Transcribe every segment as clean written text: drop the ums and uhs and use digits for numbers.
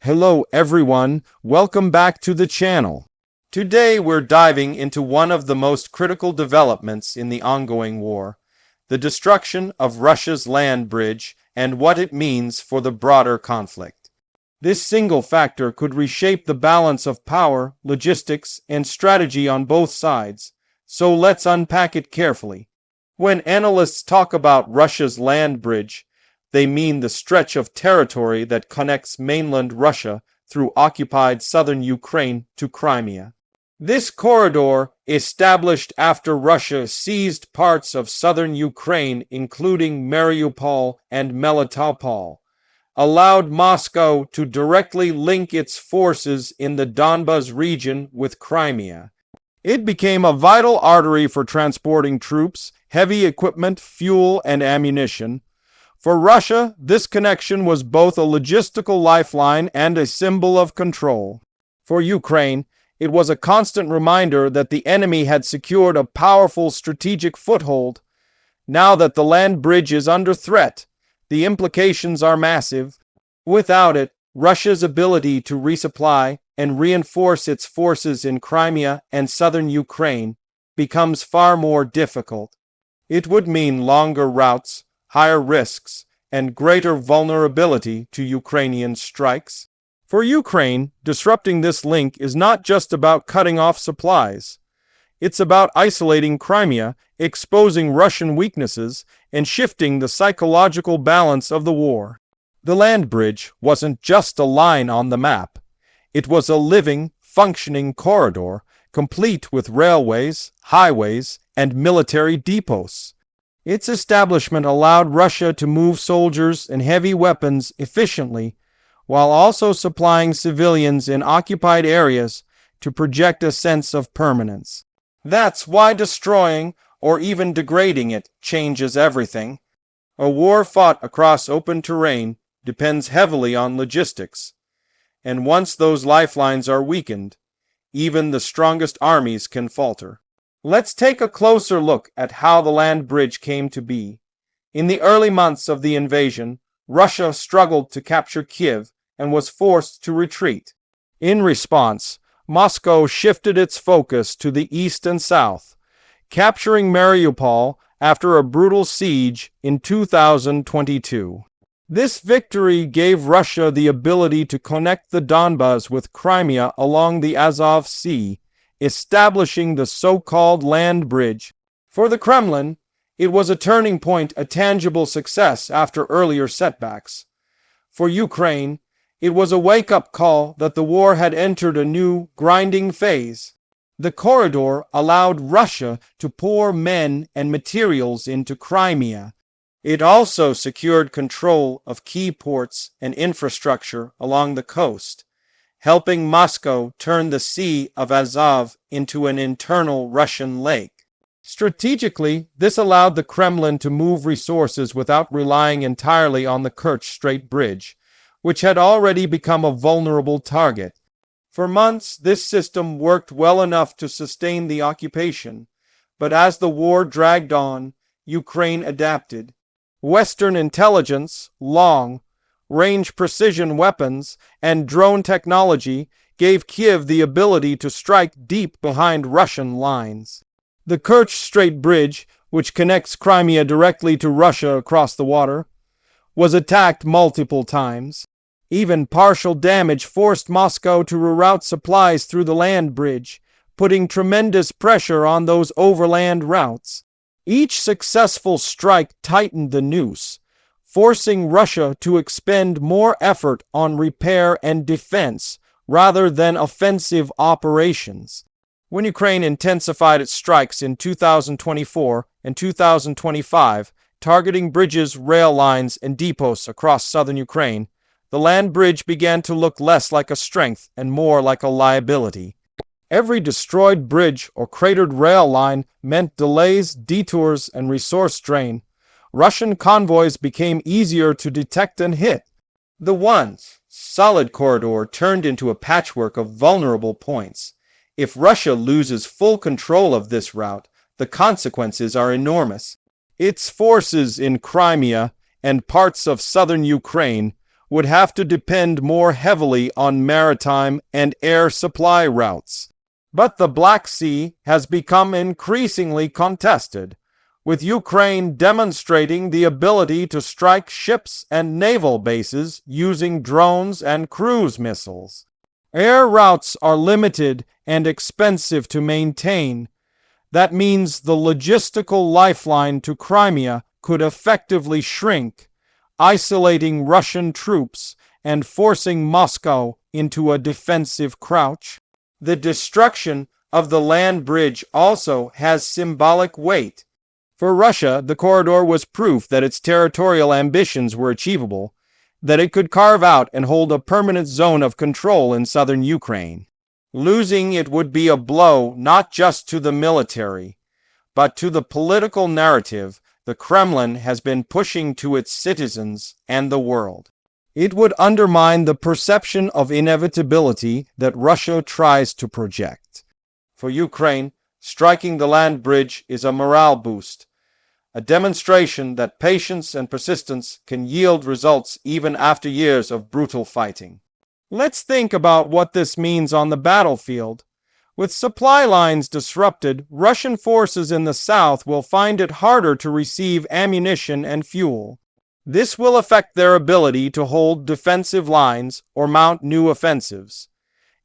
Hello everyone, welcome back to the channel. Today we're diving into one of the most critical developments in the ongoing war, the destruction of Russia's land bridge and what it means for the broader conflict. This single factor could reshape the balance of power, logistics, and strategy on both sides, so let's unpack it carefully. When analysts talk about Russia's land bridge, they mean the stretch of territory that connects mainland Russia through occupied southern Ukraine to Crimea. This corridor, established after Russia seized parts of southern Ukraine including Mariupol and Melitopol, allowed Moscow to directly link its forces in the Donbas region with Crimea. It became a vital artery for transporting troops, heavy equipment, fuel, and ammunition. For Russia, this connection was both a logistical lifeline and a symbol of control. For Ukraine, it was a constant reminder that the enemy had secured a powerful strategic foothold. Now that the land bridge is under threat, the implications are massive. Without it, Russia's ability to resupply and reinforce its forces in Crimea and southern Ukraine becomes far more difficult. It would mean longer routes, higher risks, and greater vulnerability to Ukrainian strikes. For Ukraine, disrupting this link is not just about cutting off supplies. It's about isolating Crimea, exposing Russian weaknesses, and shifting the psychological balance of the war. The land bridge wasn't just a line on the map. It was a living, functioning corridor, complete with railways, highways, and military depots. Its establishment allowed Russia to move soldiers and heavy weapons efficiently, while also supplying civilians in occupied areas to project a sense of permanence. That's why destroying or even degrading it changes everything. A war fought across open terrain depends heavily on logistics, and once those lifelines are weakened, even the strongest armies can falter. Let's take a closer look at how the land bridge came to be. In the early months of the invasion, Russia struggled to capture Kiev and was forced to retreat. In response, Moscow shifted its focus to the east and south, capturing Mariupol after a brutal siege in 2022. This victory gave Russia the ability to connect the Donbas with Crimea along the Azov Sea, establishing the so-called land bridge. For the Kremlin, it was a turning point, a tangible success after earlier setbacks. For Ukraine, it was a wake-up call that the war had entered a new, grinding phase. The corridor allowed Russia to pour men and materials into Crimea. It also secured control of key ports and infrastructure along the coast, helping Moscow turn the Sea of Azov into an internal Russian lake. Strategically, this allowed the Kremlin to move resources without relying entirely on the Kerch Strait Bridge, which had already become a vulnerable target. For months, this system worked well enough to sustain the occupation, but as the war dragged on, Ukraine adapted. Western intelligence, long-range precision weapons, and drone technology gave Kiev the ability to strike deep behind Russian lines. The Kerch Strait Bridge, which connects Crimea directly to Russia across the water, was attacked multiple times. Even partial damage forced Moscow to reroute supplies through the land bridge, putting tremendous pressure on those overland routes. Each successful strike tightened the noose, forcing Russia to expend more effort on repair and defense rather than offensive operations. When Ukraine intensified its strikes in 2024 and 2025, targeting bridges, rail lines, and depots across southern Ukraine, the land bridge began to look less like a strength and more like a liability. Every destroyed bridge or cratered rail line meant delays, detours, and resource drain. Russian convoys became easier to detect and hit. The once solid corridor turned into a patchwork of vulnerable points. If Russia loses full control of this route, the consequences are enormous. Its forces in Crimea and parts of southern Ukraine would have to depend more heavily on maritime and air supply routes. But the Black Sea has become increasingly contested, with Ukraine demonstrating the ability to strike ships and naval bases using drones and cruise missiles. Air routes are limited and expensive to maintain. That means the logistical lifeline to Crimea could effectively shrink, isolating Russian troops and forcing Moscow into a defensive crouch. The destruction of the land bridge also has symbolic weight. For Russia, the corridor was proof that its territorial ambitions were achievable, that it could carve out and hold a permanent zone of control in southern Ukraine. Losing it would be a blow not just to the military, but to the political narrative the Kremlin has been pushing to its citizens and the world. It would undermine the perception of inevitability that Russia tries to project. For Ukraine, striking the land bridge is a morale boost, a demonstration that patience and persistence can yield results even after years of brutal fighting. Let's think about what this means on the battlefield. With supply lines disrupted, Russian forces in the south will find it harder to receive ammunition and fuel. This will affect their ability to hold defensive lines or mount new offensives.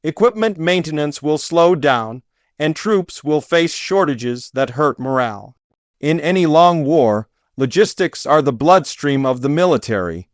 Equipment maintenance will slow down, and troops will face shortages that hurt morale. In any long war, logistics are the bloodstream of the military.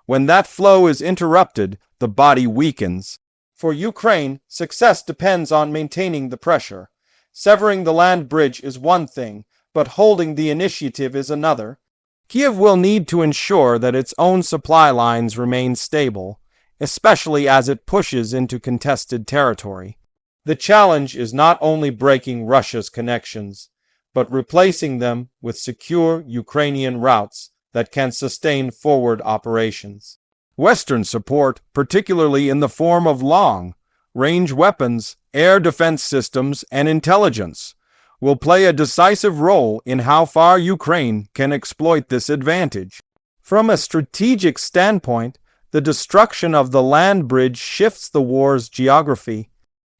When that flow is interrupted, the body weakens. For Ukraine, success depends on maintaining the pressure. Severing the land bridge is one thing, but holding the initiative is another. Kiev will need to ensure that its own supply lines remain stable, especially as it pushes into contested territory. The challenge is not only breaking Russia's connections, but replacing them with secure Ukrainian routes that can sustain forward operations. Western support, particularly in the form of long-range weapons, air defense systems, and intelligence, will play a decisive role in how far Ukraine can exploit this advantage. From a strategic standpoint, the destruction of the land bridge shifts the war's geography.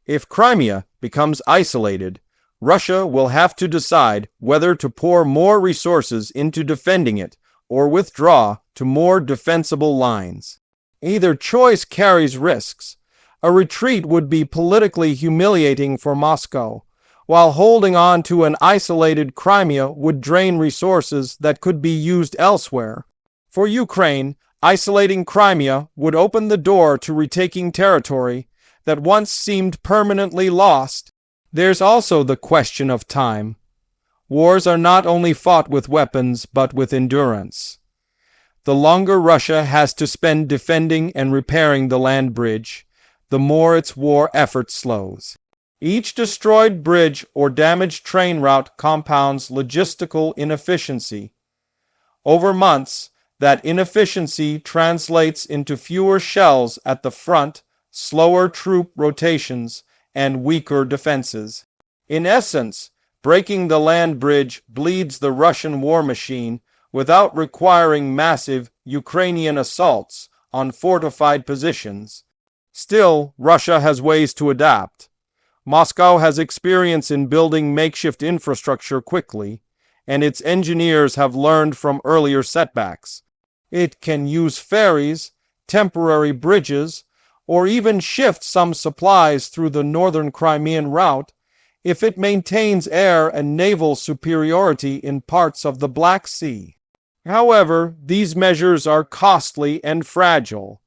If Crimea becomes isolated, Russia will have to decide whether to pour more resources into defending it or withdraw to more defensible lines. Either choice carries risks. A retreat would be politically humiliating for Moscow, while holding on to an isolated Crimea would drain resources that could be used elsewhere. For Ukraine, isolating Crimea would open the door to retaking territory that once seemed permanently lost. There's also the question of time. Wars are not only fought with weapons, but with endurance. The longer Russia has to spend defending and repairing the land bridge, the more its war effort slows. Each destroyed bridge or damaged train route compounds logistical inefficiency. Over months, that inefficiency translates into fewer shells at the front, slower troop rotations, and weaker defenses. In essence, breaking the land bridge bleeds the Russian war machine without requiring massive Ukrainian assaults on fortified positions. Still, Russia has ways to adapt. Moscow has experience in building makeshift infrastructure quickly, and its engineers have learned from earlier setbacks. It can use ferries, temporary bridges, or even shift some supplies through the northern Crimean route if it maintains air and naval superiority in parts of the Black Sea. However, these measures are costly and fragile.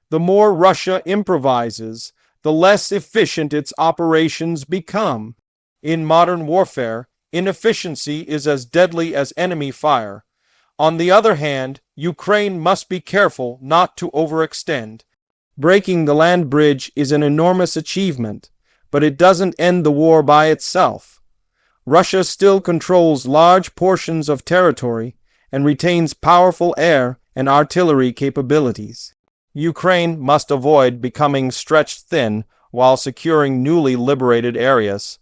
The more Russia improvises, the less efficient its operations become. In modern warfare, inefficiency is as deadly as enemy fire. On the other hand, Ukraine must be careful not to overextend. Breaking the land bridge is an enormous achievement, but it doesn't end the war by itself. Russia still controls large portions of territory and retains powerful air and artillery capabilities. Ukraine must avoid becoming stretched thin while securing newly liberated areas.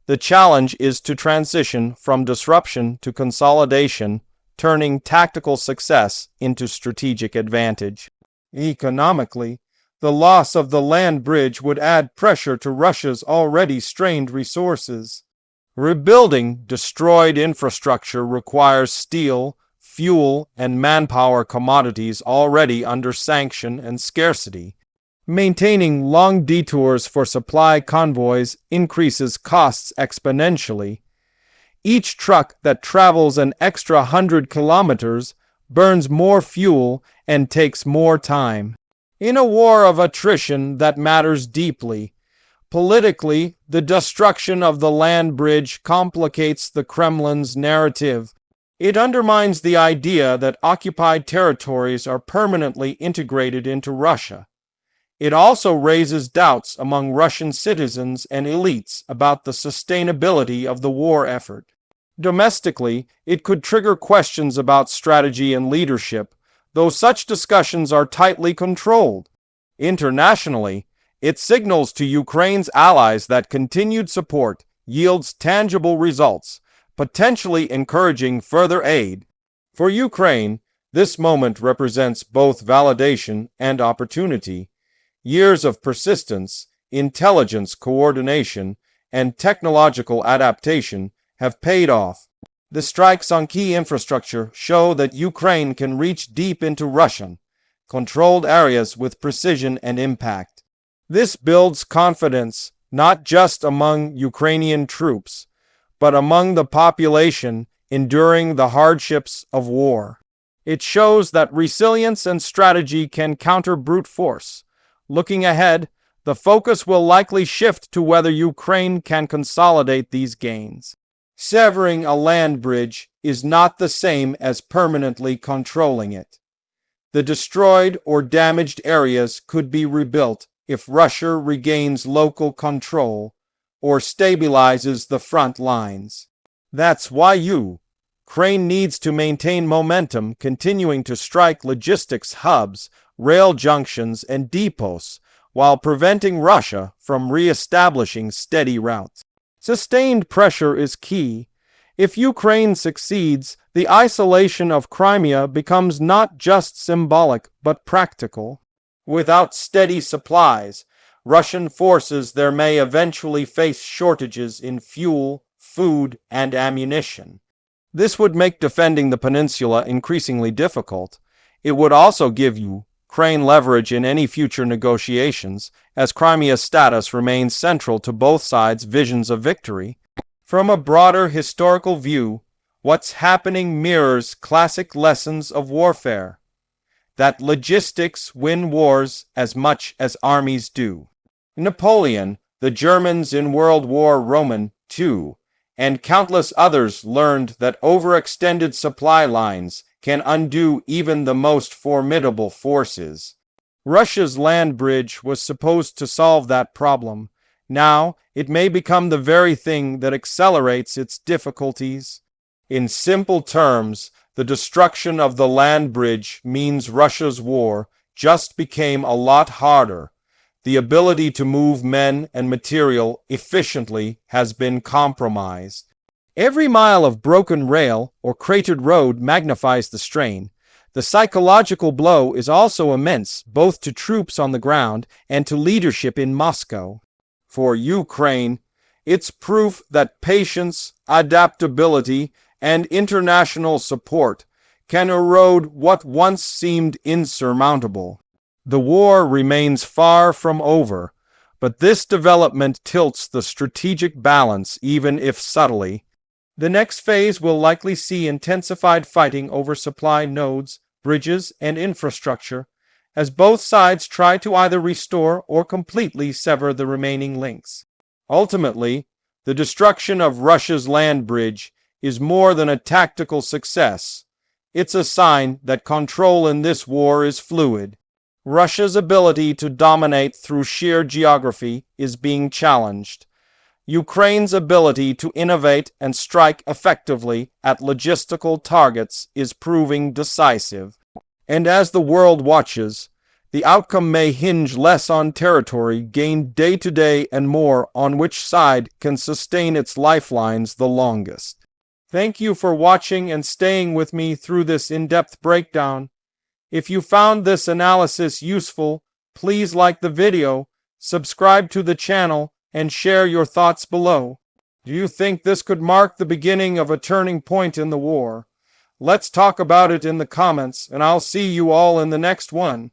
The challenge is to transition from disruption to consolidation, turning tactical success into strategic advantage. Economically, the loss of the land bridge would add pressure to Russia's already strained resources. Rebuilding destroyed infrastructure requires steel, fuel, and manpower commodities already under sanction and scarcity. Maintaining long detours for supply convoys increases costs exponentially. Each truck that travels an extra 100 kilometers burns more fuel and takes more time. In a war of attrition that matters deeply, politically, the destruction of the land bridge complicates the Kremlin's narrative. It undermines the idea that occupied territories are permanently integrated into Russia. It also raises doubts among Russian citizens and elites about the sustainability of the war effort. Domestically, it could trigger questions about strategy and leadership, though such discussions are tightly controlled. Internationally, it signals to Ukraine's allies that continued support yields tangible results, potentially encouraging further aid. For Ukraine, this moment represents both validation and opportunity. Years of persistence, intelligence coordination, and technological adaptation have paid off. The strikes on key infrastructure show that Ukraine can reach deep into Russian-controlled areas with precision and impact. This builds confidence not just among Ukrainian troops, but among the population enduring the hardships of war. It shows that resilience and strategy can counter brute force. Looking ahead, the focus will likely shift to whether Ukraine can consolidate these gains. Severing a land bridge is not the same as permanently controlling it. The destroyed or damaged areas could be rebuilt if Russia regains local control or stabilizes the front lines. That's why Ukraine needs to maintain momentum, continuing to strike logistics hubs, rail junctions, and depots, while preventing Russia from re-establishing steady routes. Sustained pressure is key. If Ukraine succeeds, the isolation of Crimea becomes not just symbolic but practical. Without steady supplies, Russian forces there may eventually face shortages in fuel, food, and ammunition. This would make defending the peninsula increasingly difficult. It would also give Ukraine leverage in any future negotiations, as Crimea's status remains central to both sides' visions of victory. From a broader historical view, what's happening mirrors classic lessons of warfare, that logistics win wars as much as armies do. Napoleon, the Germans in World War II, and countless others learned that overextended supply lines can undo even the most formidable forces. Russia's land bridge was supposed to solve that problem. Now, it may become the very thing that accelerates its difficulties. In simple terms, the destruction of the land bridge means Russia's war just became a lot harder. The ability to move men and material efficiently has been compromised. Every mile of broken rail or cratered road magnifies the strain. The psychological blow is also immense, both to troops on the ground and to leadership in Moscow. For Ukraine, it's proof that patience, adaptability, and international support can erode what once seemed insurmountable. The war remains far from over, but this development tilts the strategic balance, even if subtly. The next phase will likely see intensified fighting over supply nodes, bridges, and infrastructure, as both sides try to either restore or completely sever the remaining links. Ultimately, the destruction of Russia's land bridge is more than a tactical success. It's a sign that control in this war is fluid. Russia's ability to dominate through sheer geography is being challenged. Ukraine's ability to innovate and strike effectively at logistical targets is proving decisive. And as the world watches, the outcome may hinge less on territory gained day to day and more on which side can sustain its lifelines the longest. Thank you for watching and staying with me through this in-depth breakdown. If you found this analysis useful, please like the video, subscribe to the channel, and share your thoughts below. Do you think this could mark the beginning of a turning point in the war? Let's talk about it in the comments, and I'll see you all in the next one.